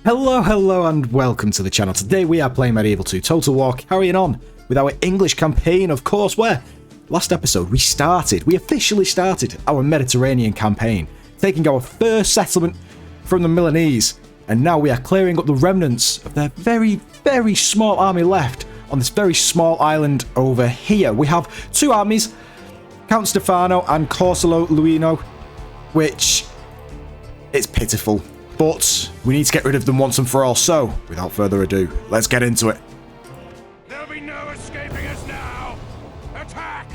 Hello and welcome to the channel. Today we are playing Medieval 2 Total War, carrying on with our English campaign, of course, where last episode we officially started our Mediterranean campaign, taking our first settlement from the Milanese, and now we are clearing up the remnants of their very small army left on this very small island over here. We have two armies, Count Stefano and Corsolo Luino, which it's pitiful. But we need to get rid of them once and for all, so without further ado, let's get into it. There'll be no escaping us now! Attack!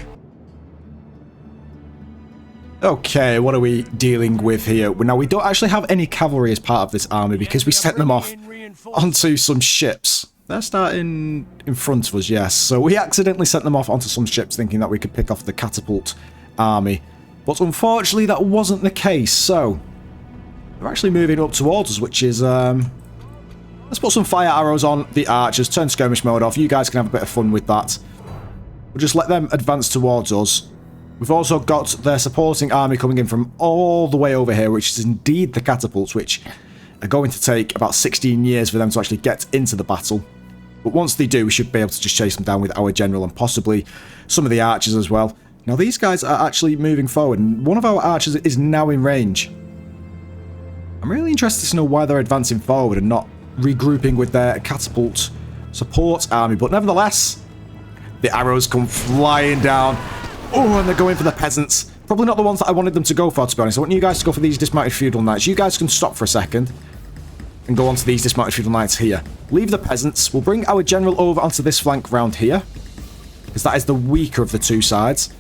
Okay, what are we dealing with here? Now, we don't actually have any cavalry as part of this army because we sent them off onto some ships. They're starting in front of us, yes. So we accidentally sent them off onto some ships thinking that we could pick off the catapult army. But unfortunately, that wasn't the case, so they're actually moving up towards us, which is, let's put some fire arrows on the archers, turn skirmish mode off. You guys can have a bit of fun with that. We'll just let them advance towards us. We've also got their supporting army coming in from all the way over here, which is indeed the catapults, which are going to take about 16 years for them to actually get into the battle. But once they do, we should be able to just chase them down with our general and possibly some of the archers as well. Now, these guys are actually moving forward, and one of our archers is now in range. I'm really interested to know why they're advancing forward and not regrouping with their catapult support army. But nevertheless, the arrows come flying down. Oh, and they're going for the peasants. Probably not the ones that I wanted them to go for, to be honest. I want you guys to go for these dismounted feudal knights. You guys can stop for a second and go on to these dismounted feudal knights here. Leave the peasants. We'll bring our general over onto this flank round here, because that is the weaker of the two sides.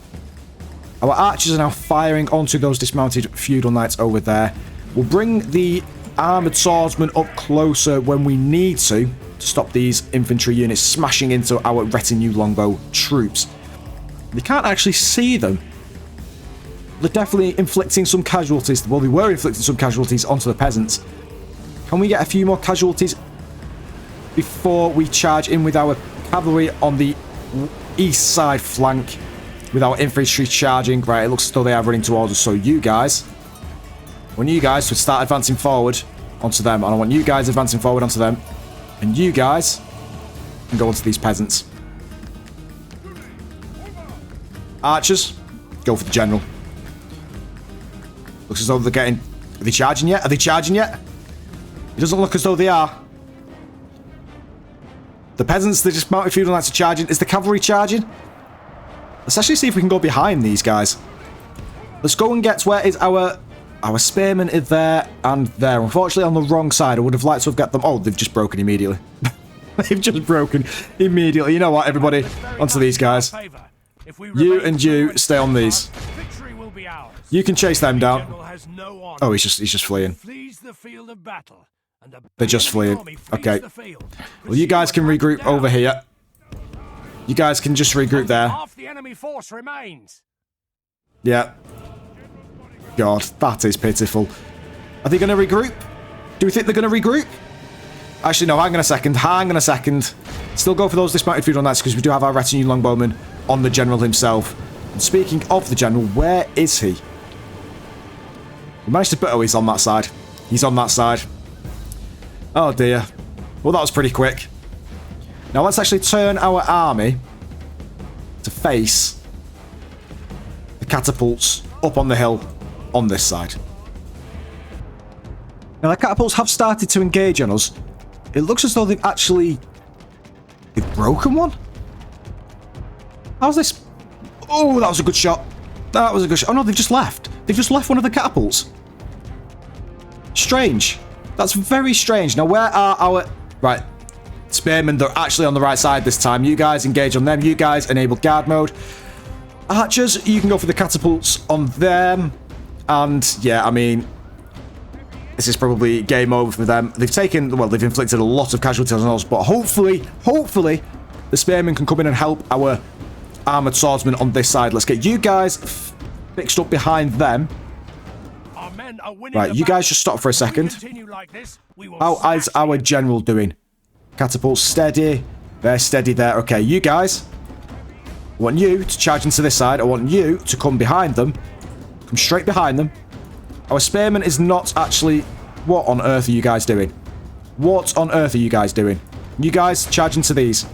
Our archers are now firing onto those dismounted feudal knights over there. We'll bring the armoured swordsmen up closer when we need to stop these infantry units smashing into our retinue longbow troops. We can't actually see them. They're definitely inflicting some casualties. Well, they were inflicting some casualties onto the peasants. Can we get a few more casualties before we charge in with our cavalry on the east side flank with our infantry charging? Right, it looks as though they are running towards us. So you guys, I want you guys to start advancing forward onto them, and I want you guys advancing forward onto them, and you guys can go onto these peasants. Archers, go for the general. Looks as though they're getting... Are they charging yet? Are they charging yet? It doesn't look as though they are. The peasants, the dismounted feudal knights are charging. Is the cavalry charging? Let's actually see if we can go behind these guys. Let's go and get where is our spearmen is there and there. Unfortunately, on the wrong side. I would have liked to have got them. Oh, they've just broken immediately. They've just broken immediately. You know what, everybody? Onto these guys. You and you stay on these. You can chase them down. Oh, he's just fleeing. They're just fleeing. Okay. Well, you guys can regroup over here. You guys can just regroup there. Yeah. God, that is pitiful. Are they going to regroup? Do we think they're going to regroup? Actually, no, hang on a second. Still go for those dismounted feudal knights because we do have our retinue longbowmen on the general himself. And speaking of the general, where is he? We managed to... Oh, he's on that side. He's on that side. Oh, dear. Well, that was pretty quick. Now, let's actually turn our army to face the catapults up on the hill on this side. Now, the catapults have started to engage on us. It looks as though they've actually... They've broken one? How's this? Oh, that was a good shot. That was a good shot. Oh, no, they've just left. They've just left one of the catapults. Strange. That's very strange. Now, where are our... Right. Spearmen, they're actually on the right side this time. You guys engage on them. You guys enable guard mode. Archers, you can go for the catapults on them. And, yeah, I mean... This is probably game over for them. They've taken... Well, they've inflicted a lot of casualties on us. But hopefully, the spearmen can come in and help our armoured swordsmen on this side. Let's get you guys fixed up behind them. Right, you guys just stop for a second. How is our general doing? Catapult steady. They're steady there. Okay, you guys. I want you to charge into this side. I want you to come behind them. Come straight behind them. Our spearman is not actually... What on earth are you guys doing? What on earth are you guys doing? You guys charge into these.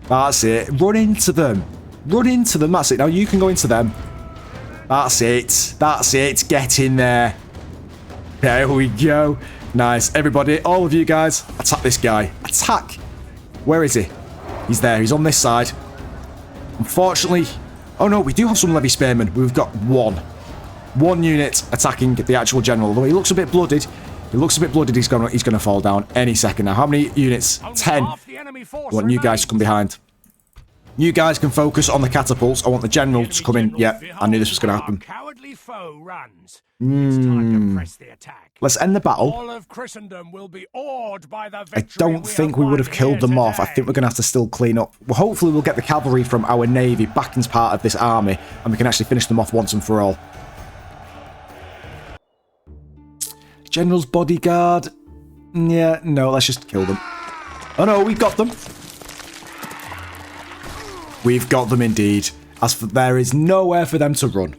That's it. Run into them. Run into them. That's it. Now you can go into them. That's it. That's it. Get in there. There we go. Nice. Everybody, all of you guys, attack this guy. Attack. Where is he? He's there. He's on this side. Unfortunately... Oh no, we do have some levy spearmen. We've got one. One unit attacking the actual general. Although he looks a bit blooded. He looks a bit blooded. He's gonna fall down any second now. How many units? 10. I want you guys to come behind. You guys can focus on the catapults. I want the general to come in. Yeah, I knew this was going to happen. Let's end the battle. I don't think we would have killed them off. I think we're going to have to still clean up. Well, hopefully we'll get the cavalry from our navy back as part of this army, and we can actually finish them off once and for all. General's bodyguard. Yeah, no, let's just kill them. Oh no, we've got them. We've got them indeed. As for there is nowhere for them to run.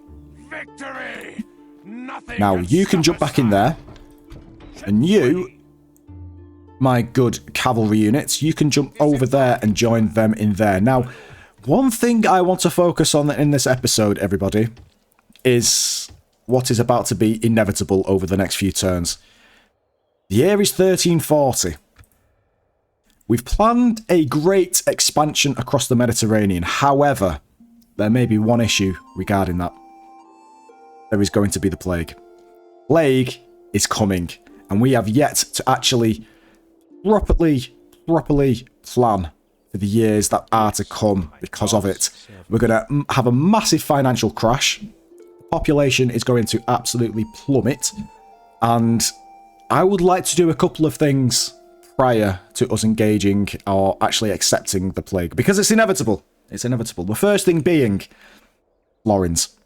Victory! Nothing Now you can jump back in there. And you, my good cavalry units, you can jump over there and join them in there. Now, one thing I want to focus on in this episode, everybody, is what is about to be inevitable over the next few turns. The year is 1340. We've planned a great expansion across the Mediterranean. However, there may be one issue regarding that. There is going to be the plague. Plague is coming, and we have yet to actually properly plan for the years that are to come because of it. We're going to have a massive financial crash. The population is going to absolutely plummet, and I would like to do a couple of things prior to us engaging or actually accepting the plague, because it's inevitable. It's inevitable. The first thing being Florins.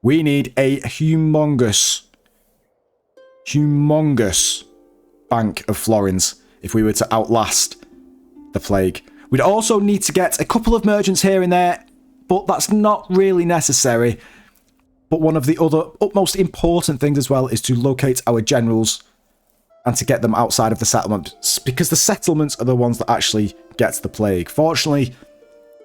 We need a humongous bank of florins if we were to outlast the plague. We'd also need to get a couple of merchants here and there, but that's not really necessary. But one of the other utmost important things as well is to locate our generals and to get them outside of the settlements, because the settlements are the ones that actually get the plague. Fortunately,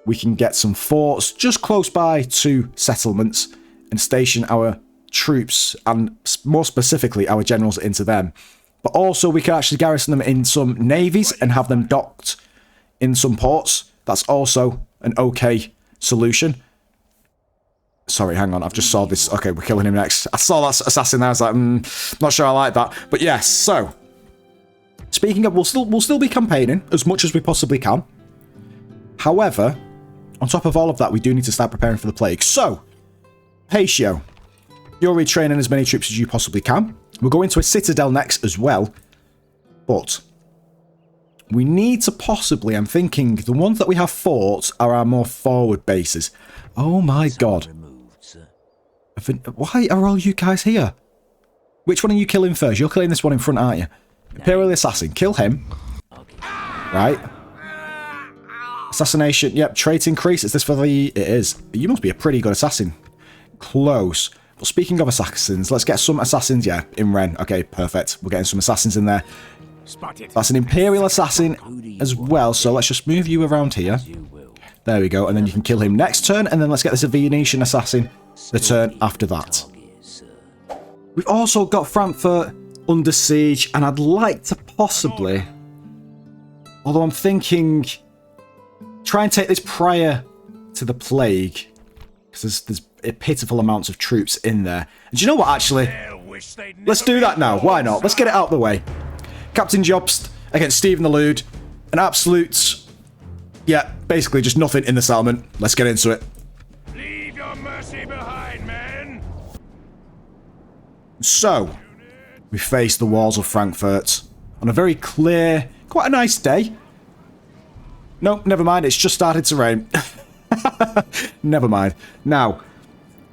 we can get some forts just close by to settlements and station our troops, and more specifically our generals, into them. But also we can actually garrison them in some navies and have them docked in some ports. That's also an okay solution. Sorry, hang on, I've just saw this. Okay, we're killing him next. I saw that assassin there, I was like, not sure I like that. But yes, so, speaking of, we'll still be campaigning as much as we possibly can. However, on top of all of that, we do need to start preparing for the plague. So, Patio, you're retraining as many troops as you possibly can. We'll go into a citadel next as well. But we need to possibly, I'm thinking, the ones that we have forts are our more forward bases. Oh my god. Why are all you guys here? Which one are you killing first? You're killing this one in front, aren't you? Imperial Assassin. Kill him. Right. Assassination. Yep. Trait increase. Is this for the... It is. You must be a pretty good assassin. Close. But speaking of assassins, let's get some assassins. Yeah, in Ren. Okay, perfect. We're getting some assassins in there. That's an Imperial Assassin as well, so let's just move you around here. There we go, and then you can kill him next turn, and then let's get this a Venetian Assassin the turn after that. We've also got Frankfurt under siege, and I'd like to possibly, although I'm thinking, try and take this prior to the plague, because there's pitiful amounts of troops in there. And do you know what, actually? Let's do that now. Why not? Let's get it out of the way. Captain Jobst against Stephen the Lewd. An absolute... Yeah, basically just nothing in the settlement. Let's get into it. Leave your mercy behind, men. So, we face the walls of Frankfurt on a very clear, quite a nice day. No, never mind. It's just started to rain. Never mind. Now,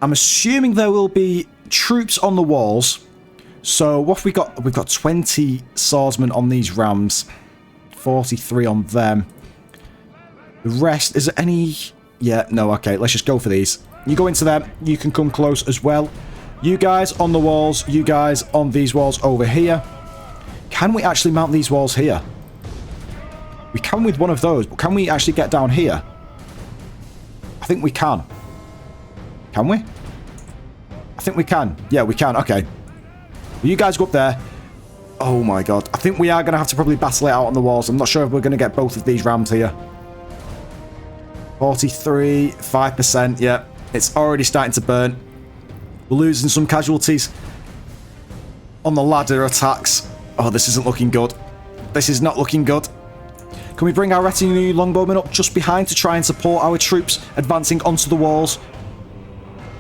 I'm assuming there will be troops on the walls. So, what have we got? We've got 20 swordsmen on these rams. 43 on them. The rest, is there any... Yeah, no, okay, let's just go for these. You go into them, you can come close as well. You guys on the walls, you guys on these walls over here. Can we actually mount these walls here? We can with one of those, but can we actually get down here? I think we can. Can we? I think we can. Yeah, we can. Okay. Well, you guys go up there. Oh my god. I think we are going to have to probably battle it out on the walls. I'm not sure if we're going to get both of these rammed here. 43, 5%. Yeah, it's already starting to burn. We're losing some casualties on the ladder attacks. Oh, this isn't looking good. This is not looking good. Can we bring our retinue longbowmen up just behind to try and support our troops advancing onto the walls?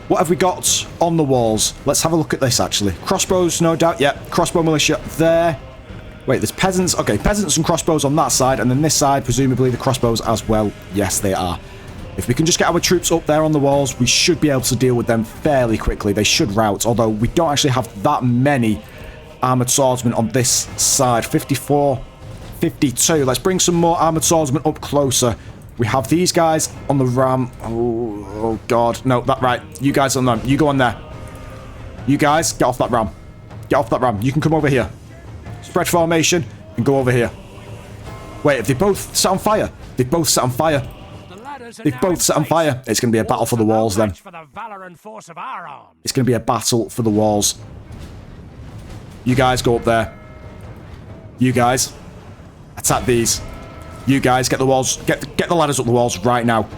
What have we got on the walls? Let's have a look at this, actually. Crossbows, no doubt. Yeah, crossbow militia there. Wait, there's peasants. Okay, peasants and crossbows on that side, and then this side, presumably the crossbows as well. Yes, they are. If we can just get our troops up there on the walls, we should be able to deal with them fairly quickly. They should rout, although we don't actually have that many armoured swordsmen on this side. 54, 52. Let's bring some more armoured swordsmen up closer. We have these guys on the ram. Oh god. No, that right. You guys on them. You go on there. You guys, get off that ram. Get off that ram. You can come over here. Spread formation and go over here. Wait, have they both set on fire? They both set on fire. They've both set on fire. It's going to be a battle for the walls then. It's going to be a battle for the walls. You guys go up there. You guys attack these. You guys get the walls, get the ladders up the walls right now.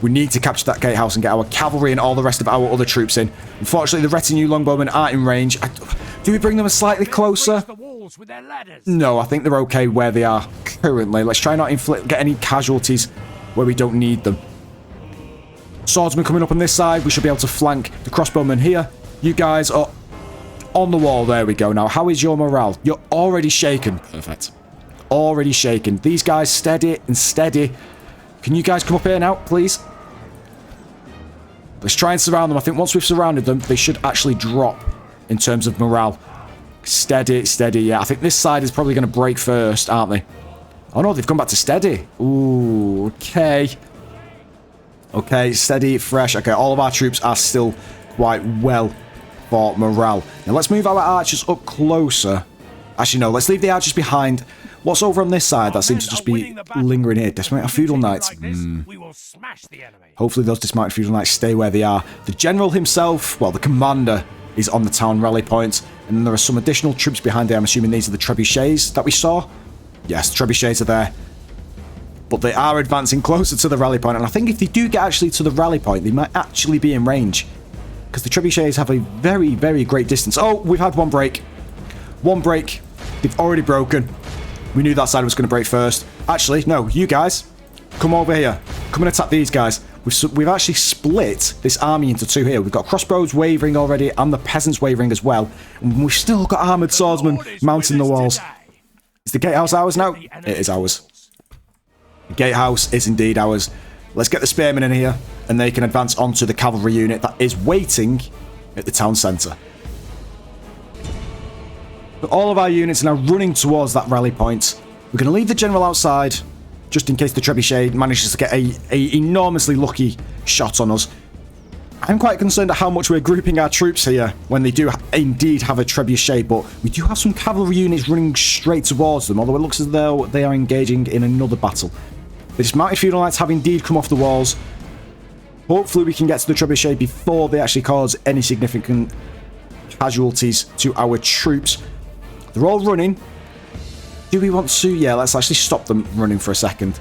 We need to capture that gatehouse and get our cavalry and all the rest of our other troops in. Unfortunately, the retinue longbowmen aren't in range. Do we bring them slightly closer? No, I think they're okay where they are currently. Let's try not get any casualties where we don't need them. Swordsmen coming up on this side. We should be able to flank the crossbowmen here. You guys are on the wall. There we go. Now, how is your morale? You're already shaken. Perfect. Already shaken. These guys steady and steady. Can you guys come up here now, please? Let's try and surround them. I think once we've surrounded them, they should actually drop in terms of morale. Steady, steady. Yeah, I think this side is probably going to break first, aren't they? Oh no, they've come back to steady. Ooh, okay. Okay, steady, fresh. Okay, all of our troops are still quite well for morale. Now let's move our archers up closer. Actually, no, let's leave the archers behind. What's over on this side that seems to just be lingering here? Dismount our feudal knights. Hopefully those dismounted feudal knights stay where they are. The general himself, well, the commander, is on the town rally point. And then there are some additional troops behind there. I'm assuming these are the trebuchets that we saw. Yes, the trebuchets are there. But they are advancing closer to the rally point. And I think if they do get actually to the rally point, they might actually be in range. Because the trebuchets have a very, very great distance. Oh, we've had one break. One break. They've already broken. We knew that side was going to break first. Actually, no, you guys, come over here. Come and attack these guys. We've actually split this army into two here. We've got crossbows wavering already and the peasants wavering as well. And we've still got armoured swordsmen mounting the walls. Is the gatehouse ours now? It is ours. The gatehouse is indeed ours. Let's get the spearmen in here and they can advance onto the cavalry unit that is waiting at the town centre. But all of our units are now running towards that rally point. We're going to leave the general outside, just in case the trebuchet manages to get a enormously lucky shot on us. I'm quite concerned at how much we're grouping our troops here when they do indeed have a trebuchet, but we do have some cavalry units running straight towards them, although it looks as though they are engaging in another battle. The dismounted feudal knights have indeed come off the walls. Hopefully we can get to the trebuchet before they actually cause any significant casualties to our troops. They're all running. Do we want to? Yeah, let's actually stop them running for a second.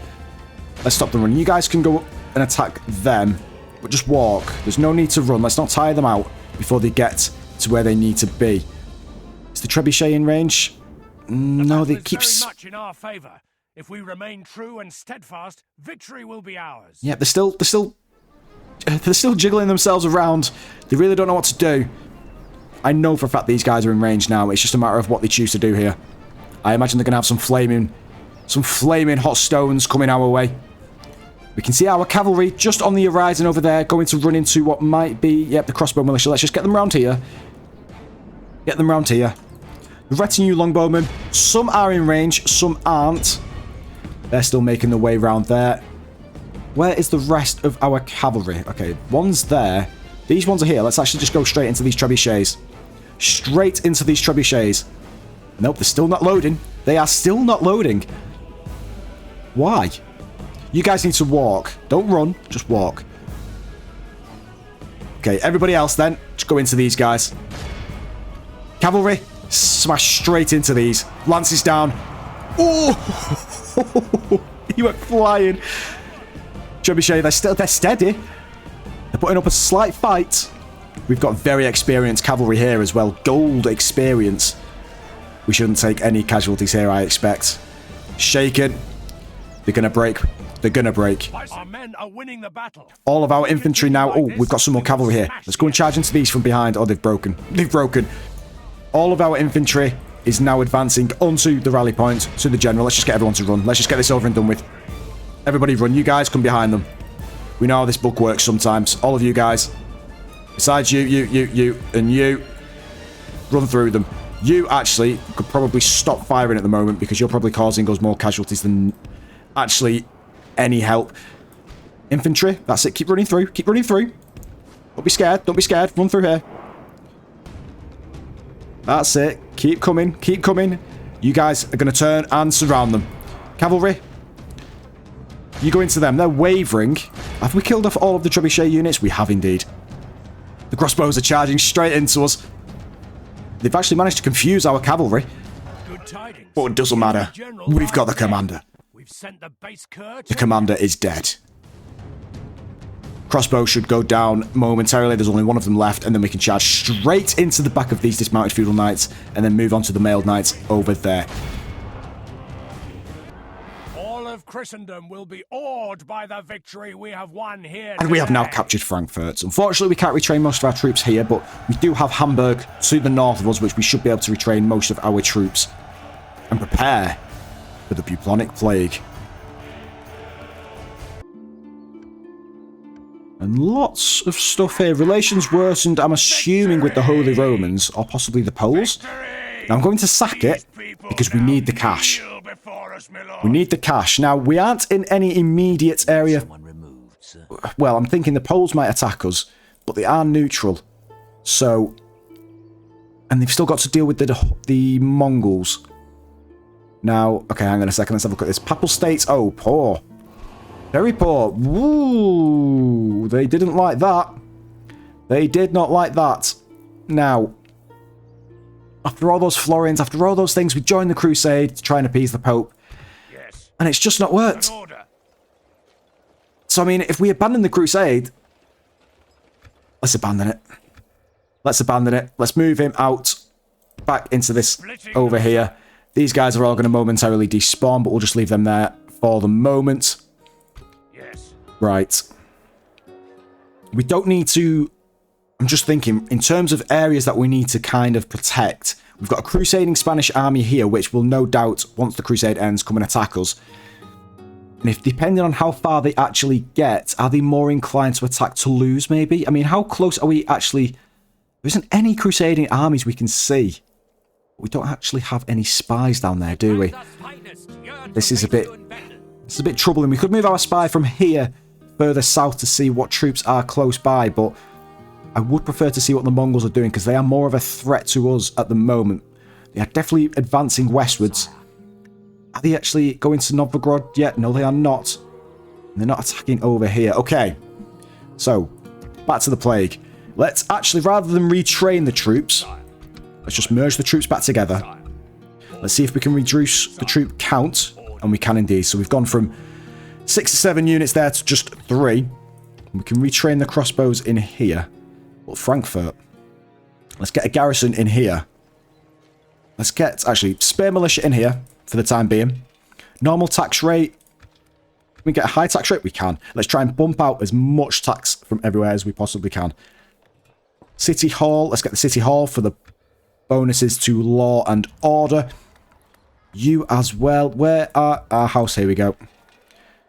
Let's stop them running. You guys can go and attack them, but just walk. There's no need to run. Let's not tire them out before they get to where they need to be. Is the trebuchet in range? No, they keep... very much in our favor. If we remain true and steadfast, victory will be ours. Yeah, they're still jiggling themselves around. They really don't know what to do. I know for a fact these guys are in range now. It's just a matter of what they choose to do here. I imagine they're going to have some flaming hot stones coming our way. We can see our cavalry just on the horizon over there, going to run into what might be, yep, the crossbow militia. Let's just get them round here. Get them round here. The retinue longbowmen, some are in range, some aren't. They're still making their way round there. Where is the rest of our cavalry? Okay, one's there. These ones are here. Let's actually just go straight into these trebuchets. Straight into these trebuchets. Nope, they're still not loading. They are still not loading. Why? You guys need to walk. Don't run, just walk. Okay, everybody else then, just go into these guys. Cavalry, smash straight into these. Lances down. Oh! He went flying. Trebuchet, they're steady. They're putting up a slight fight. We've got very experienced cavalry here as well. Gold experience. We shouldn't take any casualties here, I expect. Shaken. They're going to break. They're going to break. Our men are winning the battle. All of our infantry now. Oh, we've got some more cavalry here. Let's go and charge into these from behind. Oh, they've broken. They've broken. All of our infantry is now advancing onto the rally point, to the general. Let's just get everyone to run. Let's just get this over and done with. Everybody run. You guys come behind them. We know how this book works sometimes. All of you guys. Besides you, and you. Run through them. You actually could probably stop firing at the moment because you're probably causing us more casualties than actually any help. Infantry, that's it. Keep running through. Keep running through. Don't be scared. Don't be scared. Run through here. That's it. Keep coming. Keep coming. You guys are going to turn and surround them. Cavalry. You go into them. They're wavering. Have we killed off all of the trebuchet units? We have indeed. The crossbows are charging straight into us. They've actually managed to confuse our cavalry. Good tidings. But it doesn't matter. We've got the commander. We've sent the base cur. The commander is dead. Crossbow should go down momentarily. There's only one of them left, and then we can charge straight into the back of these dismounted feudal knights, and then move on to the mailed knights over there. All of Christendom will be awed by the victory we have won here. And we have now captured Frankfurt. Unfortunately, we can't retrain most of our troops here, but we do have Hamburg to the north of us, which we should be able to retrain most of our troops and prepare for the bubonic plague. And lots of stuff here. Relations worsened, I'm assuming, with the Holy Romans, or possibly the Poles. Now, I'm going to sack it because we need the cash. We need the cash. Now, we aren't in any immediate area. Well, I'm thinking the Poles might attack us, but they are neutral. So, and they've still got to deal with the Mongols. Now, okay, hang on a second. Let's have a look at this. Papal States. Oh, poor. Very poor. Woo! They didn't like that. They did not like that. Now, after all those florins, after all those things, we joined the crusade to try and appease the Pope. Yes. And it's just not worked. So, I mean, if we abandon the crusade, let's abandon it. Let's abandon it. Let's move him out back into this over here. These guys are all going to momentarily despawn, but we'll just leave them there for the moment. Right. We don't need to... I'm just thinking, in terms of areas that we need to kind of protect, we've got a crusading Spanish army here, which will no doubt, once the crusade ends, come and attack us. And if, depending on how far they actually get, are they more inclined to attack Toulouse, maybe? I mean, how close are we actually... There isn't any crusading armies we can see. We don't actually have any spies down there, do we? This is a bit... It's a bit troubling. We could move our spy from here further south to see what troops are close by, but I would prefer to see what the Mongols are doing because they are more of a threat to us at the moment. They are definitely advancing westwards. Are they actually going to Novgorod yet? No, they are not. They're not attacking over here. Okay, so back to the plague. Let's actually, rather than retrain the troops, let's just merge the troops back together. Let's see if we can reduce the troop count. And we can indeed. So we've gone from 6 to 7 units there to just 3. We can retrain the crossbows in here. Well, Frankfurt. Let's get a garrison in here. Let's get, actually, spare militia in here for the time being. Normal tax rate. Can we get a high tax rate? We can. Let's try and bump out as much tax from everywhere as we possibly can. City Hall. Let's get the City Hall for the bonuses to law and order. You as well. Where are our house? Here we go.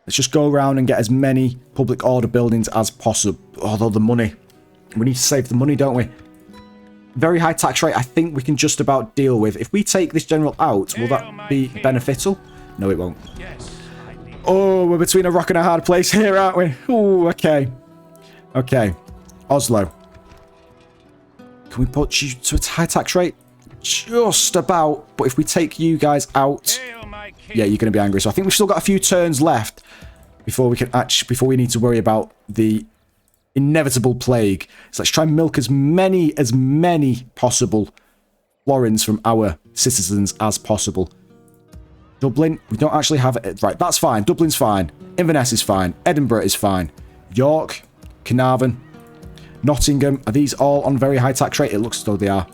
Let's just go around and get as many public order buildings as possible. Although the money. We need to save the money, don't we? Very high tax rate, I think we can just about deal with. If we take this general out, will that be beneficial? No, it won't. Oh, we're between a rock and a hard place here, aren't we? Oh, okay. Okay. Oslo. Can we put you to a high tax rate? just about. But if we take you guys out, Hail my king. yeah, you're going to be angry. So I think we've still got a few turns left before we need to worry about the inevitable plague. So let's try and milk as many possible florins from our citizens as possible. Dublin, we don't actually have it. Right, that's fine. Dublin's fine. Inverness is fine. Edinburgh is fine. York, Carnarvon, Nottingham. Are these all on very high tax rate? It looks as though they are.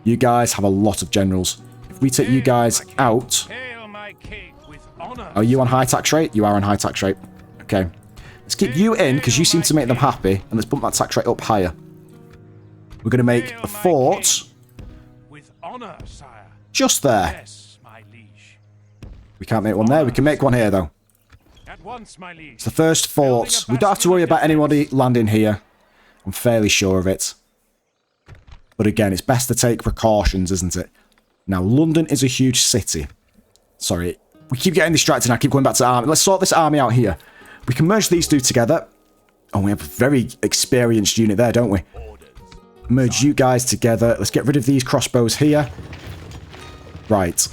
You guys have a lot of generals. If we take you guys out... Hail my king with honor. Are you on high tax rate? You are on high tax rate. Okay. Let's keep you in, because you seem to make them happy. And let's bump that tax rate up higher. We're going to make a fort... With honor, sire. just there. Yes, my liege. We can't make one there. We can make one here, though. At once, my liege. It's the first fort. We don't have to worry about anybody landing here. I'm fairly sure of it. But again, it's best to take precautions, isn't it? Now, London is a huge city. Sorry. We keep getting distracted and I keep going back to army. Let's sort this army out here. We can merge these two together. Oh, we have a very experienced unit there, don't we? Merge you guys together. Let's get rid of these crossbows here. Right.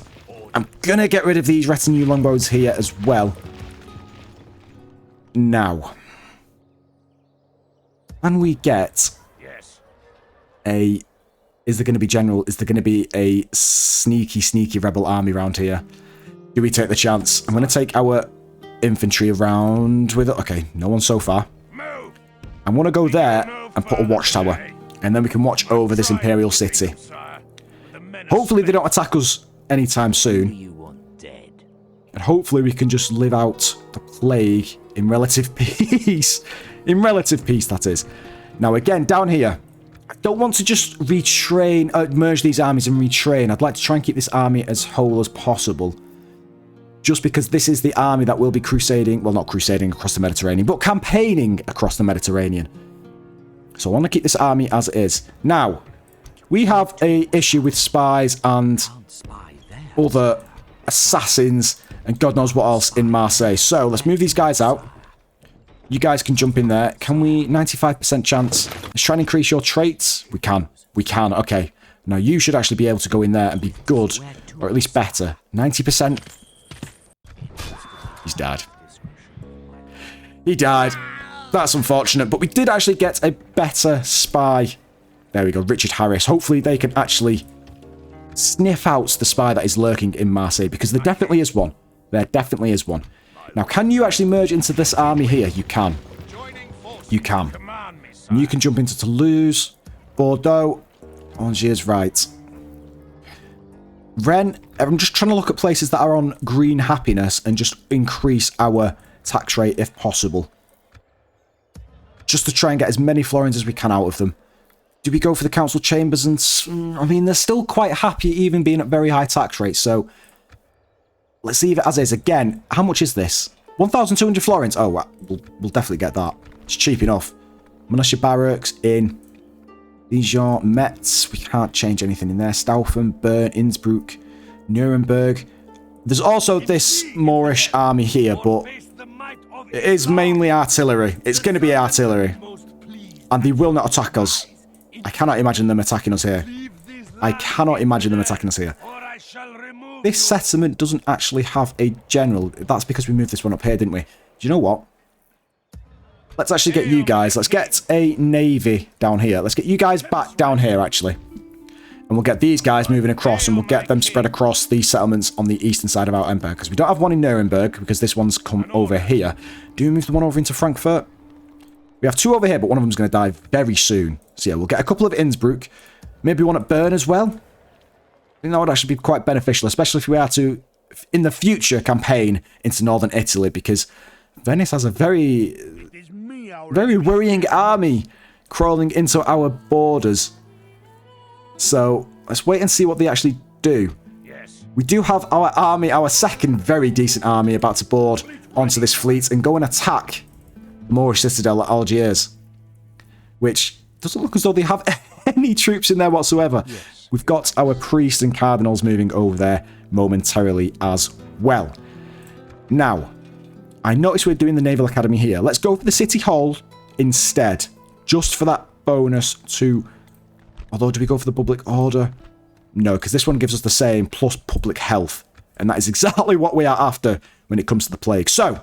I'm gonna get rid of these retinue longbows here as well. Now. Can we get a... Is there going to be general? Is there going to be a sneaky rebel army around here? Do we take the chance? I'm going to take our infantry around with it. Okay, no one so far. I'm going to go there and put a watchtower. And then we can watch over this imperial city. Hopefully they don't attack us anytime soon. And hopefully we can just live out the plague in relative peace. In relative peace, that is. Now again, down here, I don't want to just retrain, merge these armies and retrain. I'd like to try and keep this army as whole as possible. Just because this is the army that will be crusading, well, not crusading across the Mediterranean, but campaigning across the Mediterranean. So I want to keep this army as it is. Now, we have a issue with spies and other assassins and God knows what else in Marseille. So let's move these guys out. You guys can jump in there. Can we? 95% chance. Let's try and increase your traits. We can. We can. Okay. Now you should actually be able to go in there and be good. Or at least better. 90%. He's died. He died. That's unfortunate. But we did actually get a better spy. There we go. Richard Harris. Hopefully they can actually sniff out the spy that is lurking in Marseille. Because there definitely is one. There definitely is one. Now, can you actually merge into this army here? You can. You can. And you can jump into Toulouse, Bordeaux, Angers, right. Rennes, I'm just trying to look at places that are on green happiness and just increase our tax rate if possible. Just to try and get as many florins as we can out of them. Do we go for the council chambers? And I mean, they're still quite happy even being at very high tax rates, so... Let's leave it as is. Again, how much is this? 1,200 florins. Oh, we'll definitely get that. It's cheap enough. Militia barracks in Dijon, Metz. We can't change anything in there. Staufen, Bern, Innsbruck, Nuremberg. There's also this Moorish army here, but it is mainly artillery. It's going to be artillery. And they will not attack us. I cannot imagine them attacking us here. I cannot imagine them attacking us here. This settlement doesn't actually have a general. That's because we moved this one up here, didn't we? Do you know what? Let's actually get you guys. Let's get a navy down here. Let's get you guys back down here, actually. And we'll get these guys moving across, and we'll get them spread across these settlements on the eastern side of our empire. Because we don't have one in Nuremberg, because this one's come over here. Do we move the one over into Frankfurt? We have two over here, but one of them's going to die very soon. So yeah, we'll get a couple of Innsbruck. Maybe one at Bern as well. I think that would actually be quite beneficial, especially if we are to, in the future, campaign into northern Italy, because Venice has a very worrying army crawling into our borders. So let's wait and see what they actually do. We do have our army, our second very decent army, about to board onto this fleet and go and attack the Moorish citadel at Algiers, which doesn't look as though they have any troops in there whatsoever. We've got our priests and cardinals moving over there momentarily as well. Now, I notice we're doing the Naval Academy here. Let's go for the City Hall instead. Just for that bonus to... Although, do we go for the public order? No, because this one gives us the same plus public health. And that is exactly what we are after when it comes to the plague. So,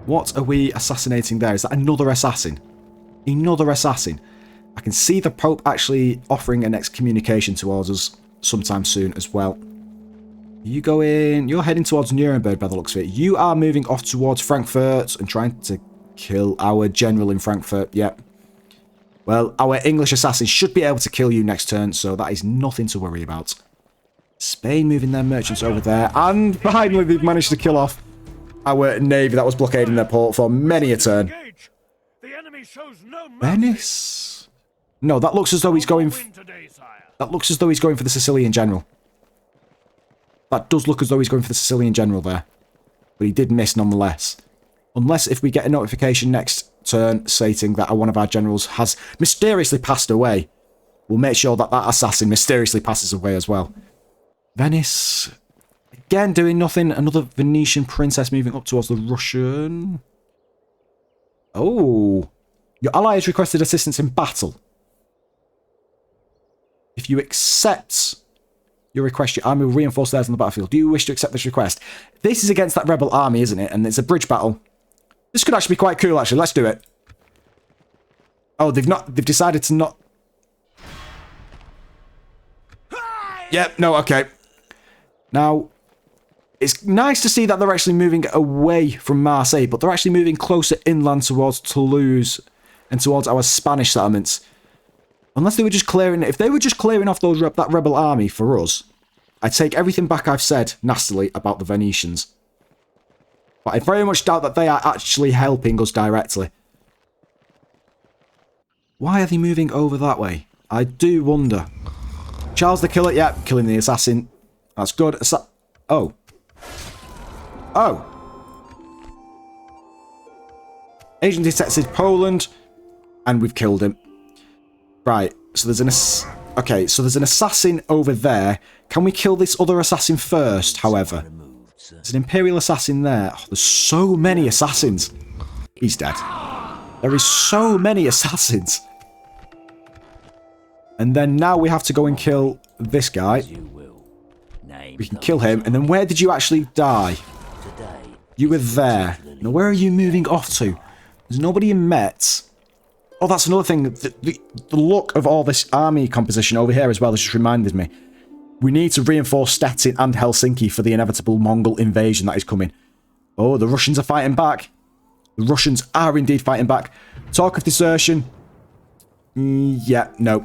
what are we assassinating there? Is that another assassin? Another assassin. I can see the Pope actually offering an excommunication towards us sometime soon as well. You go in. You're heading towards Nuremberg by the looks of it. You are moving off towards Frankfurt and trying to kill our general in Frankfurt. Yep. Well, our English assassin should be able to kill you next turn, so that is nothing to worry about. Spain moving their merchants over there. And finally, they've managed to kill off our navy that was blockading their port for many a turn. Venice? No, that looks as though he's going... That looks as though he's going for the Sicilian general. That does look as though he's going for the Sicilian general there. But he did miss nonetheless. Unless if we get a notification next turn stating that one of our generals has mysteriously passed away, we'll make sure that that assassin mysteriously passes away as well. Venice, again doing nothing. Another Venetian princess moving up towards the Russian. Oh, your ally has requested assistance in battle. If you accept your request, your army will reinforce theirs on the battlefield. Do you wish to accept this request? This is against that rebel army, isn't it? And it's a bridge battle. This could actually be quite cool, actually. Let's do it. Oh, they've decided to not... Yep, no, okay. Now, it's nice to see that they're actually moving away from Marseille, but they're actually moving closer inland towards Toulouse and towards our Spanish settlements. Unless they were just clearing... If they were just clearing off that rebel army for us, I take everything back I've said nastily about the Venetians. But I very much doubt that they are actually helping us directly. Why are they moving over that way? I do wonder. Charles the Killer, yeah, killing the assassin. That's good. Oh. Oh. Agent detected Poland, and we've killed him. Right, so there's an... Okay, so there's an assassin over there. Can we kill this other assassin first, however? There's an Imperial assassin there. Oh, there's so many assassins. He's dead. There is so many assassins. And then now we have to go and kill this guy. We can kill him. And then where did you actually die? You were there. Now where are you moving off to? There's nobody in Metz. Oh, that's another thing. The look of all this army composition over here as well has just reminded me. We need to reinforce Stettin and Helsinki for the inevitable Mongol invasion that is coming. Oh, the Russians are fighting back. The Russians are indeed fighting back. Talk of desertion. Yeah, no.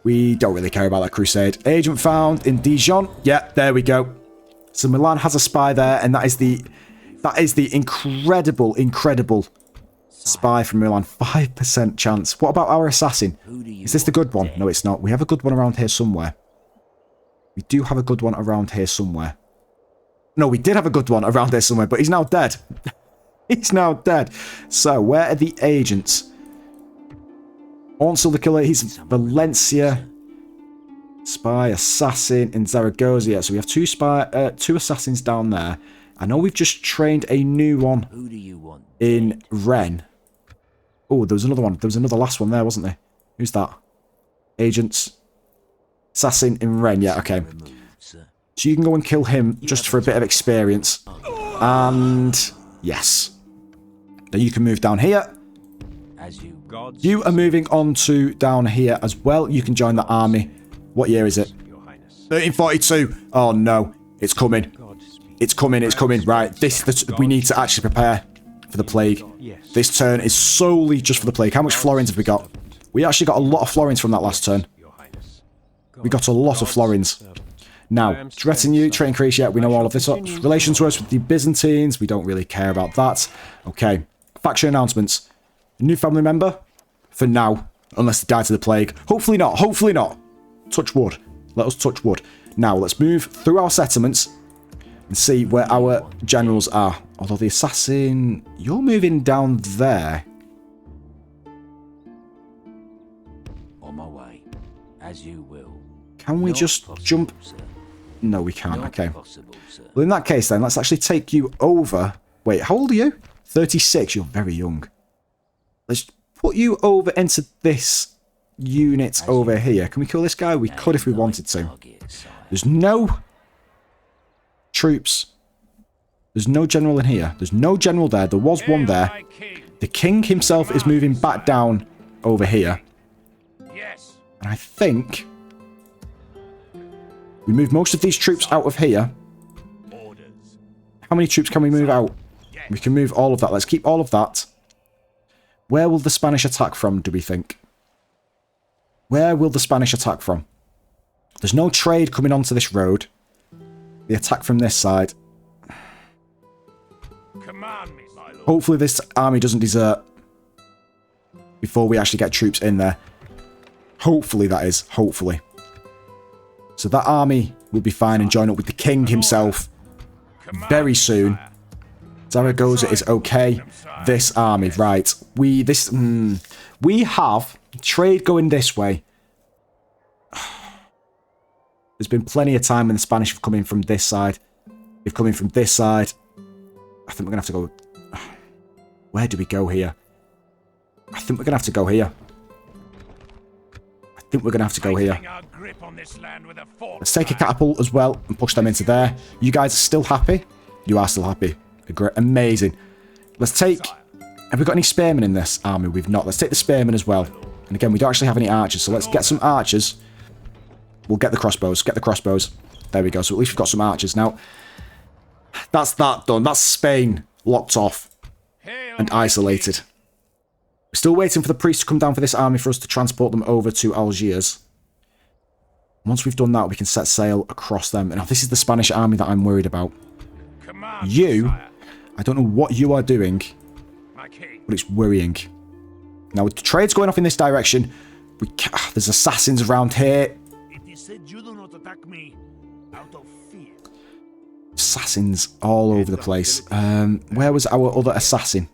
We don't really care about that crusade. Agent found in Dijon. Yeah, there we go. So Milan has a spy there, and that is the incredible spy from Milan. 5% chance. What about our assassin? Is this the good one? No, it's not. We have a good one around here somewhere. We do have a good one around here somewhere. No, we did have a good one around here somewhere, but he's now dead. He's now dead. So, where are the agents? Ansel the Killer, he's in Valencia. Spy, assassin in Zaragoza. Yeah, so we have two assassins down there. I know we've just trained a new one in Rennes. Oh, there was another one. There was another last one there, wasn't there? Who's that? Agents. Assassin in Rennes. Yeah, okay. So you can go and kill him just for a bit of experience. And yes. Then you can move down here. You are moving on to down here as well. You can join the army. What year is it? 1342. Oh no. It's coming. It's coming. It's coming. Right. We need to actually prepare for the plague. This turn is solely just for the plague. How much florins have we got? We actually got a lot of florins from that last turn. We got a lot of florins. Now, retinue, trade increase, yeah, we know all of this. Relations to us with the Byzantines, we don't really care about that. Okay, faction announcements. A new family member? For now, unless they die to the plague. Hopefully not, hopefully not. Touch wood. Let us touch wood. Now, let's move through our settlements and see where our generals are. Although the assassin, you're moving down there. On my way, as you will. Can we just jump? No, we can't. Okay. Well, in that case, then, let's actually take you over. Wait, how old are you? 36. You're very young. Let's put you over into this units over here. Can we kill this guy? We could if we wanted to. There's no troops. There's no general in here. There's no general there. There was one there. The king himself is moving back down over here. Yes. And I think we move most of these troops out of here. Orders. How many troops can we move out? We can move all of that. Let's keep all of that. Where will the Spanish attack from, do we think? Where will the Spanish attack from? There's no trade coming onto this road. The attack from this side. Command me, my lord. Hopefully this army doesn't desert before we actually get troops in there. Hopefully, that is. Hopefully. So that army will be fine and join up with the king himself very soon. Zaragoza is okay. This army, right. We have trade going this way. There's been plenty of time when the Spanish have come in from this side. They've come in from this side. I think we're going to have to go... Where do we go here? I think we're going to have to go here. I think we're going to have to go here. Let's take a catapult as well and push them into there. You guys are still happy? You are still happy. Amazing. Let's take... Have we got any spearmen in this army? We've not. Let's take the spearmen as well. And again, we don't actually have any archers, so let's get some archers. We'll get the crossbows. Get the crossbows. There we go. So at least we've got some archers. Now, that's that done. That's Spain locked off and isolated. We're still waiting for the priests to come down for this army for us to transport them over to Algiers. Once we've done that, we can set sail across them. And now this is the Spanish army that I'm worried about. You, I don't know what you are doing, but it's worrying. Now, with the trade's going off in this direction, there's assassins around here. Assassins all over the place. Where was our other assassin?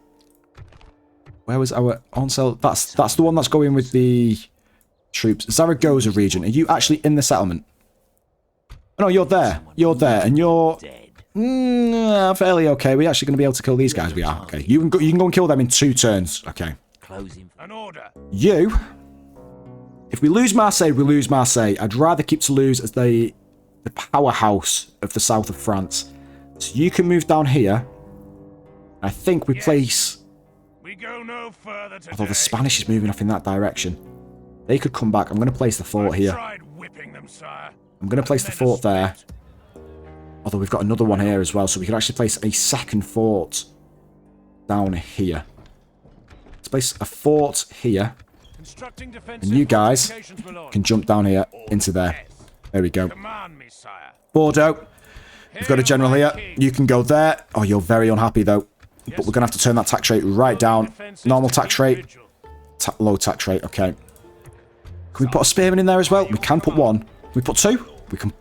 Where was our Ansel? That's the one that's going with the troops. Zaragoza region. Are you actually in the settlement? Oh, no, you're there. You're there, and you're fairly okay. We're actually going to be able to kill these guys. We are okay. You can go and kill them in 2 turns. Okay. An order. You. If we lose Marseille, we lose Marseille. I'd rather keep Toulouse as the powerhouse of the south of France. So you can move down here. I think we place... We go no further today. Although the Spanish is moving off in that direction. They could come back. I'm going to place the fort here. I'm going to place the fort there. Although we've got another one here as well. So we could actually place a second fort down here. Let's place a fort here. And you guys can jump down here into there. There we go. Bordeaux. We've got a general here. You can go there. Oh, you're very unhappy though. But we're going to have to turn that tax rate right down. Normal tax rate. Low tax rate. Okay. Can we put a spearman in there as well? We can put one. Can we put 2? We can...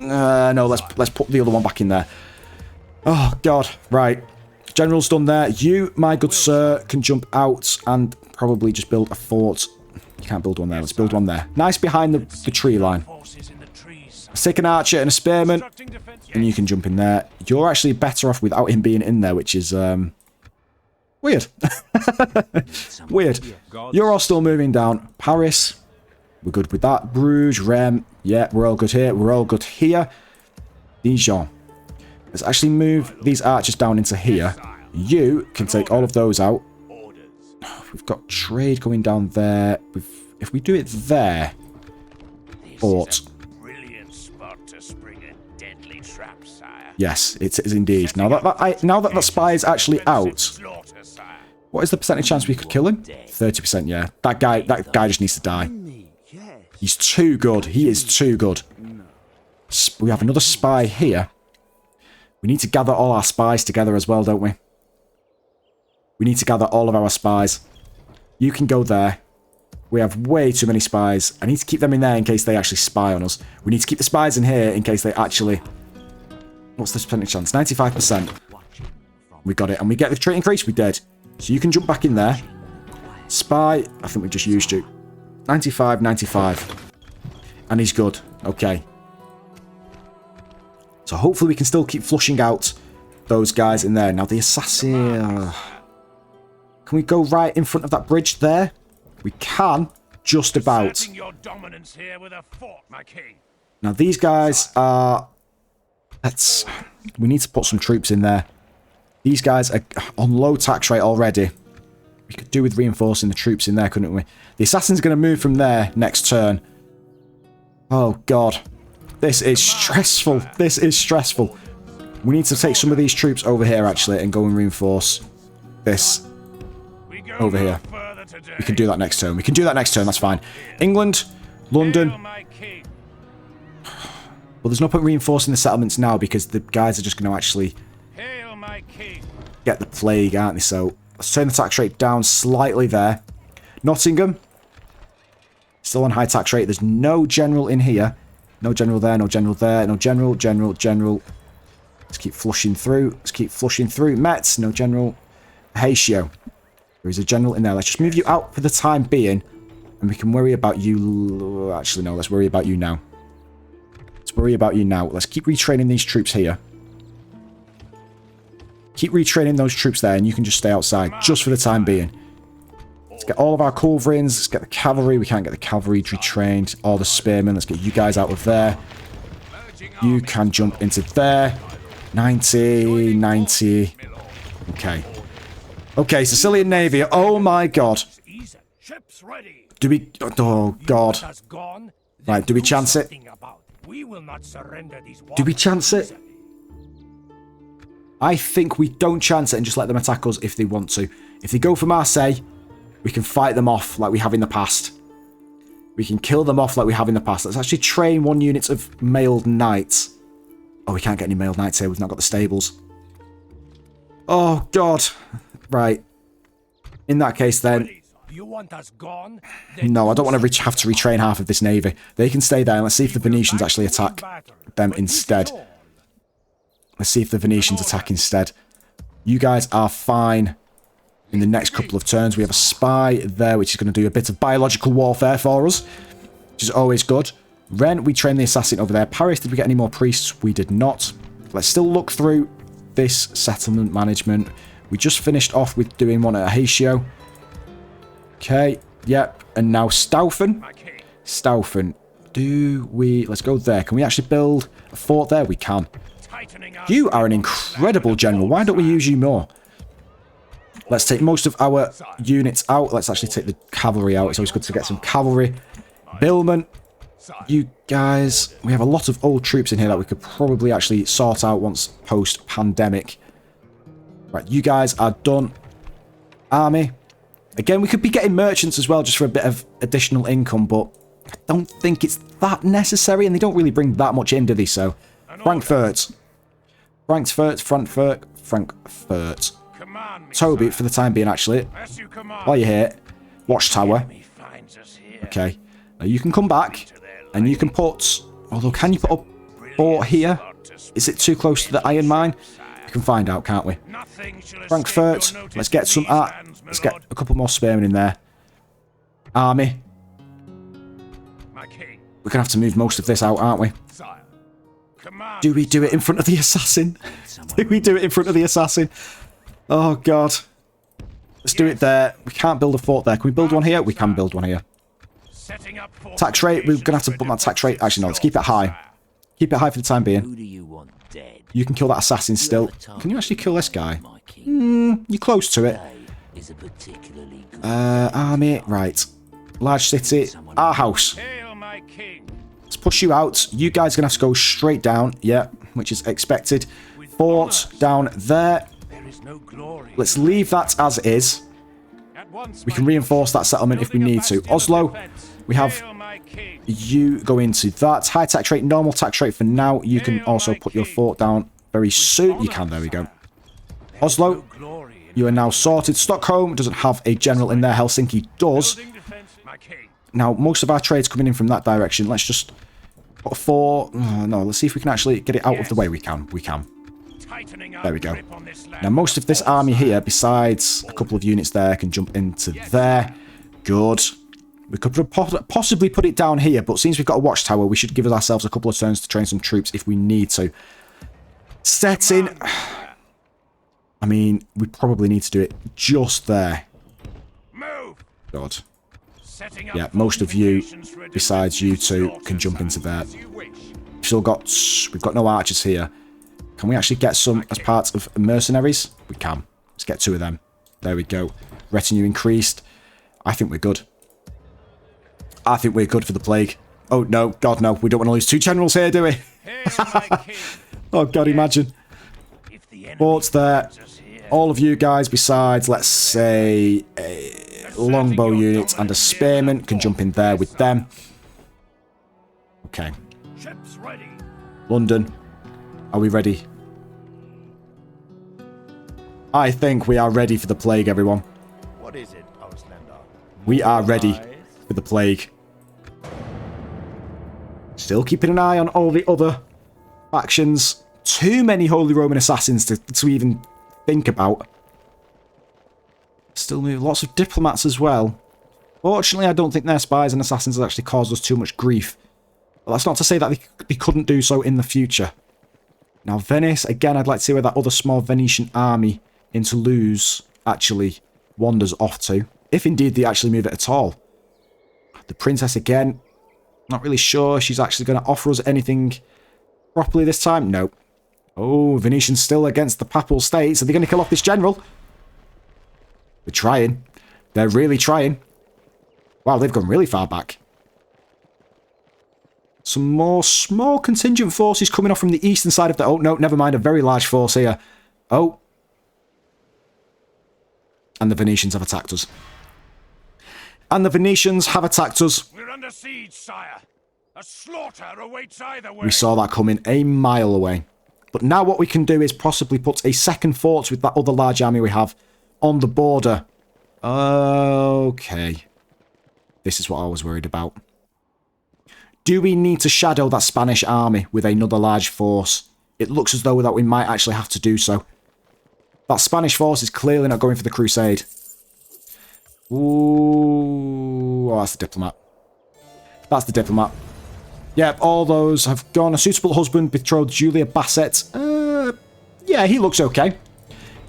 no, let's put the other one back in there. Oh, God. Right. General's done there. You, my good sir, can jump out and probably just build a fort. You can't build one there. Let's build one there. Nice behind the tree line. Let's take an archer and a spearman. And you can jump in there. You're actually better off without him being in there, which is weird. Weird. You're all still moving down. Paris. We're good with that. Bruges, Rennes. Yeah, we're all good here. We're all good here. Dijon. Let's actually move these archers down into here. You can take all of those out. We've got trade going down there. If we do it there. Fort. Yes, it is indeed. Now that the spy is actually out, what is the percentage chance we could kill him? 30%, yeah. That guy just needs to die. He's too good. He is too good. We have another spy here. We need to gather all our spies together as well, don't we? We need to gather all of our spies. You can go there. We have way too many spies. I need to keep them in there in case they actually spy on us. We need to keep the spies in here in case they actually... What's the percentage chance? 95%. We got it. And we get the trait increase? We did. So you can jump back in there. Spy. I think we just used you. 95, 95. And he's good. Okay. So hopefully we can still keep flushing out those guys in there. Now the assassin... Can we go right in front of that bridge there? We can. just about. Asserting your dominance here with a fort, my king. Now, these guys are... We need to put some troops in there. These guys are on low tax rate already. We could do with reinforcing the troops in there, couldn't we? The assassin's going to move from there next turn. Oh, God. This is stressful. This is stressful. We need to take some of these troops over here, actually, and go and reinforce this over here. We can do that next turn. We can do that next turn. That's fine. England, London. Well, there's no point reinforcing the settlements now because the guys are just going to actually get the plague, aren't they? So let's turn the tax rate down slightly there. Nottingham. Still on high tax rate. There's no general in here. No general there, no general there, no general, general. Let's keep flushing through. Let's keep flushing through. Metz, no general. Hatio. There is a general in there. Let's just move you out for the time being. And we can worry about you... Actually, no. Let's worry about you now. Let's worry about you now. Let's keep retraining these troops here. Keep retraining those troops there, and you can just stay outside, just for the time being. Let's get all of our culverins. Let's get the cavalry. We can't get the cavalry retrained. All the spearmen. Let's get you guys out of there. You can jump into there. 90, 90. Okay. Okay, Sicilian Navy. Oh my god. Do we... Oh god. Right, do we chance it? Do we chance it? I think we don't chance it and just let them attack us if they want to. If they go for Marseille, we can fight them off like we have in the past. We can kill them off like we have in the past. Let's actually train 1 unit of mailed knights. Oh, we can't get any mailed knights here. We've not got the stables. Oh, God. Right. In that case, then... No, I don't want to have to retrain half of this navy. They can stay there, and let's see if the Venetians actually attack them instead. Let's see if the Venetians attack instead. You guys are fine in the next couple of turns. We have a spy there, which is going to do a bit of biological warfare for us, which is always good. Rennes, we trained the assassin over there. Paris, did we get any more priests? We did not. Let's still look through this settlement management. We just finished off with doing one at Hatio. Okay, yep. And now Staufen. Staufen. Do we... Let's go there. Can we actually build a fort there? We can. You are an incredible general. Why don't we use you more? Let's take most of our units out. Let's actually take the cavalry out. It's always good to get some cavalry. Billman. You guys... We have a lot of old troops in here that we could probably actually sort out once post-pandemic. Right, you guys are done. Army. Again, we could be getting merchants as well just for a bit of additional income, but I don't think it's that necessary, and they don't really bring that much in, do they? So, Frankfurt. Frankfurt. Toby, for the time being, actually. While you're here, Watchtower. Okay. Now you can come back, and you can put... Although, can you put a fort here? Is it too close to the iron mine? We can find out, can't we? Frankfurt. Let's get some... let's get a couple more spearmen in there. Army. We're going to have to move most of this out, aren't we? Do we do it in front of the assassin? Do we do it in front of the assassin? Oh, God. Let's do it there. We can't build a fort there. Can we build one here? We can build one here. Tax rate. We're going to have to put that tax rate. Actually, no. Let's keep it high. Keep it high for the time being. You can kill that assassin still. Can you actually kill this guy? You're close to it. Army. Right. Large city. Our house. Let's push you out. You guys are going to have to go straight down. Yeah, which is expected. Fort down there. Let's leave that as is. We can reinforce that settlement if we need to. Oslo. We have you go into that. High tax rate, normal tax rate for now. You can also put your fort down very soon. You can, there we go. Oslo, you are now sorted. Stockholm doesn't have a general in there. Helsinki does. Now, most of our trade's coming in from that direction. Let's just put a fort. No, let's see if we can actually get it out of the way. We can. We can. There we go. Now, most of this army here, besides a couple of units there, can jump into there. Good. We could possibly put it down here, but since we've got a watchtower, we should give ourselves a couple of turns to train some troops if we need to. Setting. I mean, we probably need to do it just there. God. Yeah, most of you, besides you two, can jump into there. We've got no archers here. Can we actually get some as part of mercenaries? We can. Let's get 2 of them. There we go. Retinue increased. I think we're good. I think we're good for the plague. Oh, no. God, no. We don't want to lose 2 generals here, do we? Oh, God, imagine. Forts there. All of you guys besides, let's say, a longbow unit and a spearman can jump in there with them. Okay. London. Are we ready? I think we are ready for the plague, everyone. What is it, Auslander? We are ready for the plague. Still keeping an eye on all the other factions. Too many Holy Roman Assassins to even think about. Still move lots of diplomats as well. Fortunately, I don't think their spies and assassins have actually caused us too much grief. But that's not to say that they couldn't do so in the future. Now, Venice, again, I'd like to see where that other small Venetian army in Toulouse actually wanders off to. If indeed they actually move it at all. The princess, again, not really sure she's actually going to offer us anything properly this time. No. Oh, Venetians still against the Papal States. Are they going to kill off this general? They're trying. They're really trying. Wow, they've gone really far back. Some more small contingent forces coming off from the eastern side of the... Oh, no, never mind. A very large force here. Oh. And the Venetians have attacked us. And the Venetians have attacked us. We're under siege, sire. A slaughter awaits either way. We saw that coming a mile away. But now what we can do is possibly put a second fort with that other large army we have on the border. Okay. This is what I was worried about. Do we need to shadow that Spanish army with another large force? It looks as though that we might actually have to do so. That Spanish force is clearly not going for the crusade. Ooh. Oh, that's the diplomat. That's the diplomat. Yep, all those have gone. A suitable husband betrothed Julia Bassett. Yeah, he looks okay.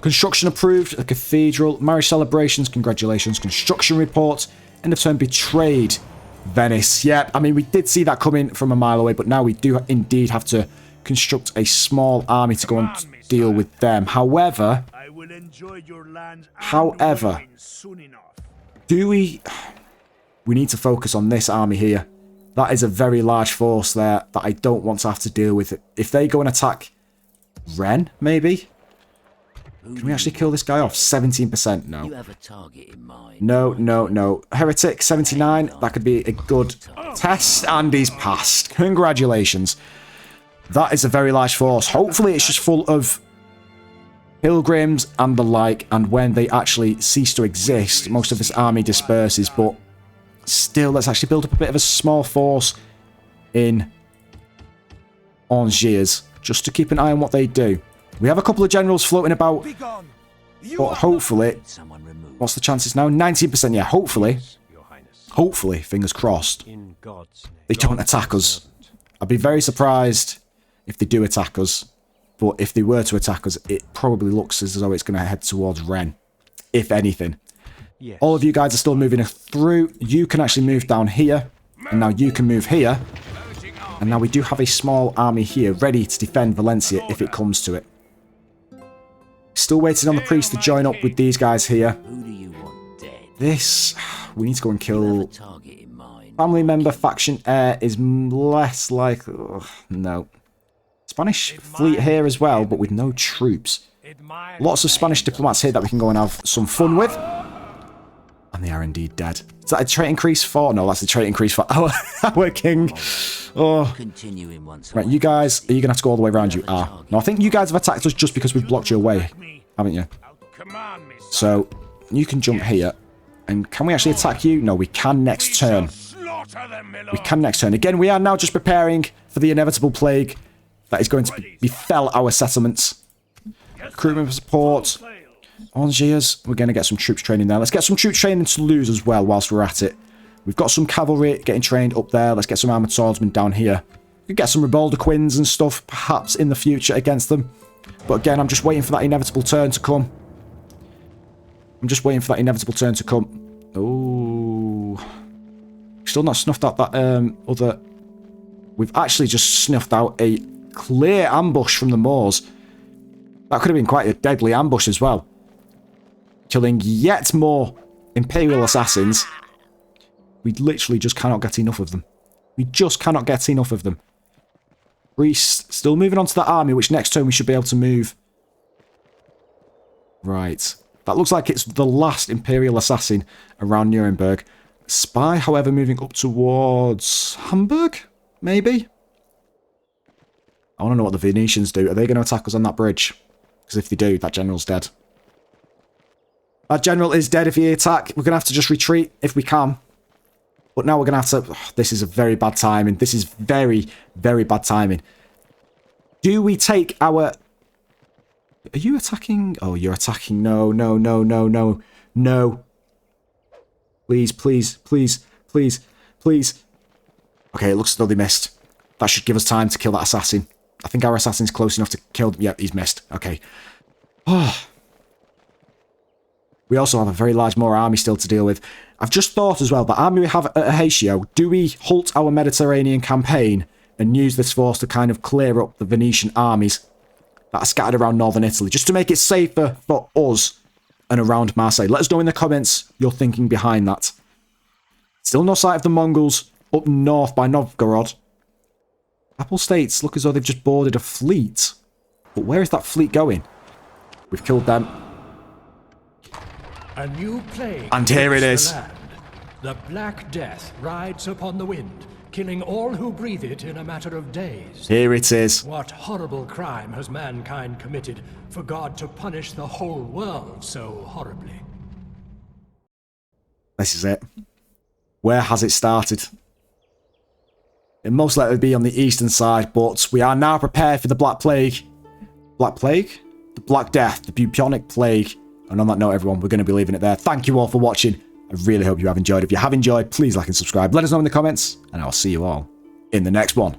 Construction approved. A cathedral. Marriage celebrations. Congratulations. Construction report. End of turn betrayed. Venice. Yep, I mean, we did see that coming from a mile away, but now we do indeed have to construct a small army to go and deal with them. However, do we need to focus on this army here. That is a very large force there that I don't want to have to deal with. If they go and attack Rennes, maybe? Can we actually kill this guy off? 17%? No. You have a target in mind. No, no, no. Heretic, 79. That could be a good test. And he's passed. Congratulations. That is a very large force. Hopefully it's just full of pilgrims and the like. And when they actually cease to exist, most of this army disperses. But still, let's actually build up a bit of a small force in Angers. Just to keep an eye on what they do. We have a couple of generals floating about, but hopefully, what's the chances now? 19%, yeah, hopefully, fingers crossed, they don't attack us. I'd be very surprised if they do attack us, but if they were to attack us, it probably looks as though it's going to head towards Rennes, if anything. All of you guys are still moving through. You can actually move down here, and now you can move here, and now we do have a small army here ready to defend Valencia if it comes to it. Still waiting on the priest to join up with these guys here. Who do you want dead? This, we need to go and You have a kill target in mind. family member faction heir is less like, no. Spanish fleet here as well, but with no troops. Lots of Spanish diplomats here that we can go and have some fun with. And they are indeed dead. Is that a trait increase for? No, that's a trait increase for our king. Oh. Continuing once. Right, you guys, are you going to have to go all the way around? You are. No, I think you guys have attacked us just because we've blocked your way, haven't you? So, you can jump here. And can we actually attack you? No, we can next turn. We can next turn. Again, we are now just preparing for the inevitable plague that is going to befell our settlements. Recruitment support. Angers, we're going to get some troops training there. Let's get some troops training in Toulouse as well whilst we're at it. We've got some cavalry getting trained up there. Let's get some armoured swordsmen down here. We could get some Ribalda-Quins and stuff, perhaps, in the future against them. But again, I'm just waiting for that inevitable turn to come. Oh. Still not snuffed out that other... We've actually just snuffed out a clear ambush from the Moors. That could have been quite a deadly ambush as well. Killing yet more Imperial assassins. We literally just cannot get enough of them. We just cannot get enough of them. Priest still moving on to that army, which next turn we should be able to move. Right. That looks like it's the last Imperial assassin around Nuremberg. Spy, however, moving up towards Hamburg? Maybe? I want to know what the Venetians do. Are they going to attack us on that bridge? Because if they do, that general's dead. That general is dead if he attack. We're going to have to just retreat if we can. But now we're going to have to... Oh, this is a very bad timing. This is very, very bad timing. Do we take our... Are you attacking? Oh, you're attacking. No, no, no, no, no. No. Please, please, please, please, please. Okay, it looks as though they missed. That should give us time to kill that assassin. I think our assassin's close enough to kill... Yeah, he's missed. Okay. Oh. We also have a very large more army still to deal with. I've just thought as well, the army we have at Ajaccio, do we halt our Mediterranean campaign and use this force to kind of clear up the Venetian armies that are scattered around northern Italy, just to make it safer for us and around Marseille? Let us know in the comments your thinking behind that. Still no sight of the Mongols up north by Novgorod. Apple States look as though they've just boarded a fleet. But where is that fleet going? We've killed them. A new plague. And here it is. The land. The Black Death rides upon the wind, killing all who breathe it in a matter of days. Here it is. What horrible crime has mankind committed for God to punish the whole world so horribly? This is it. Where has it started? It most likely be on the eastern side, but we are now prepared for the Black Plague. Black Plague? The Black Death, the Bubonic Plague. And on that note, everyone, we're going to be leaving it there. Thank you all for watching. I really hope you have enjoyed. If you have enjoyed, please like and subscribe. Let us know in the comments, and I'll see you all in the next one.